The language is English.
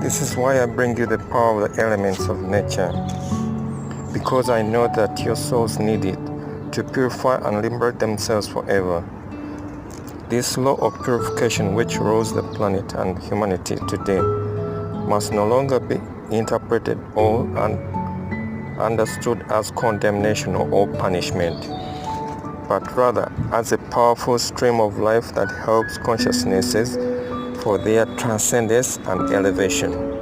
This is why I bring you the power of the elements of nature, because I know that your souls need it to purify and liberate themselves forever. This law of purification which rules the planet and humanity today must no longer be interpreted or understood as condemnation or punishment, but rather as a powerful stream of life that helps consciousnesses for their transcendence and elevation.